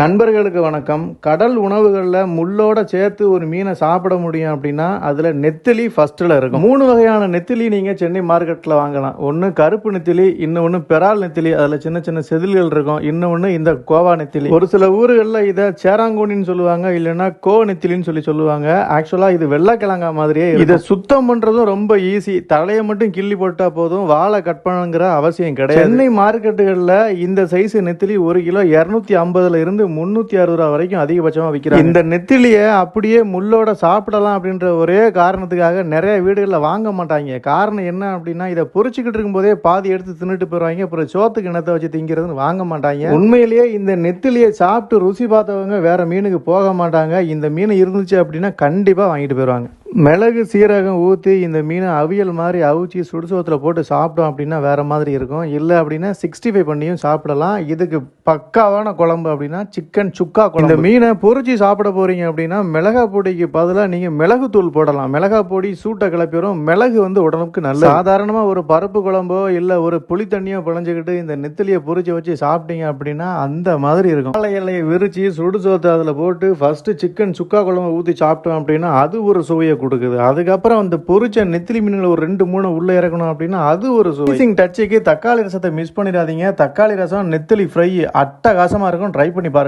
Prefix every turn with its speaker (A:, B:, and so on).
A: நண்பர்களுக்கு வணக்கம். கடல் உணவுகளில் முள்ளோட சேர்த்து ஒரு மீனை சாப்பிட முடியும் அப்படின்னா அதில் நெத்திலி ஃபர்ஸ்ட்டில் இருக்கும். 3 வகையான நெத்திலி நீங்கள் சென்னை மார்க்கெட்டில் வாங்கலாம். ஒன்று கருப்பு நெத்திலி, இன்னொன்று பெரால் நெத்திலி, அதில் சின்ன சின்ன செதில்கள் இருக்கும். இன்னொன்று இந்த கோவா நெத்திலி. ஒரு சில ஊர்களில் இதை சேராங்கோனின்னு சொல்லுவாங்க, இல்லைன்னா கோ நெத்திலின்னு சொல்லுவாங்க. ஆக்சுவலாக இது வெள்ளைக்கிழங்கா மாதிரியே. இதை சுத்தம் பண்ணுறதும் ரொம்ப ஈஸி. தலையை மட்டும் கிள்ளி போட்டால் போதும், வாழை கட் பண்ணுங்கிற அவசியம் கிடையாது. சென்னை மார்க்கெட்டுகளில் இந்த சைஸ் நெத்திலி 1 கிலோ 250 இருந்து 360 ரூபா வரைக்கும் அதிகபட்சமா விற்கிறாங்க. இந்த நெத்திலியை அப்படியே முள்ளோட சாப்பிடலாம் அப்படின்ற ஒரே காரணத்துக்காக நிறைய வீடுகளில் வாங்க மாட்டாங்க. காரணம் என்ன அப்படின்னா, இதை பொரிச்சுக்கிட்டு இருக்கும் போதே பாதி எடுத்து தின்னுட்டு போயிடுவாங்க. அப்புறம் சோத்துக்கு இனத்தை வச்சு திங்கிறதுன்னு வாங்க மாட்டாங்க. உண்மையிலேயே இந்த நெத்திலியை சாப்பிட்டு ருசி பார்த்தவங்க வேற மீனுக்கு போக மாட்டாங்க. இந்த மீன் இருந்துச்சு அப்படின்னா கண்டிப்பா வாங்கிட்டு போயிடுவாங்க. மிளகு சீரகம் ஊற்றி இந்த மீனை அவியல் மாதிரி அவிச்சு சுடுசோத்தில் போட்டு சாப்பிட்டோம் அப்படின்னா வேறு மாதிரி இருக்கும். இல்லை அப்படின்னா 65 பண்ணியும் சாப்பிடலாம். இதுக்கு பக்காவான குழம்பு அப்படின்னா சிக்கன் சுக்கா குழம்பு. இந்த மீனை பொரிச்சு சாப்பிட போகிறீங்க அப்படின்னா மிளகா பொடிக்கு பதிலாக நீங்கள் மிளகுத்தூள் போடலாம். மிளகா பொடி சூட்டை கிளப்பிடும். மிளகு உடம்புக்கு நல்லது. சாதாரணமாக ஒரு பருப்பு குழம்போ இல்லை ஒரு புளி தண்ணியோ பிழைஞ்சிக்கிட்டு இந்த நெத்திலியை பொரிச்சு வச்சு சாப்பிட்டீங்க அப்படின்னா அந்த மாதிரி இருக்கும். வாழை இலையை விரிச்சு சுடுசோத்தை அதில் போட்டு ஃபஸ்ட்டு சிக்கன் சுக்கா குழம்பு ஊற்றி சாப்பிட்டோம் அப்படின்னா அது ஒரு சுவையை கொடுக்குது. அதுக்கப்புறம் அந்த பொரிச்ச நெத்திலி மீன்களை ஒரு 2-3 உள்ள இறக்கணும் அப்படின்னா அது ஒரு சுவை. டச்சுக்கு தக்காளி ரசத்தை மிஸ் பண்ணிடாதீங்க. தக்காளி ரசம் நெத்திலி ஃப்ரை அட்டகாசமா இருக்கும். ட்ரை பண்ணி பாருங்க.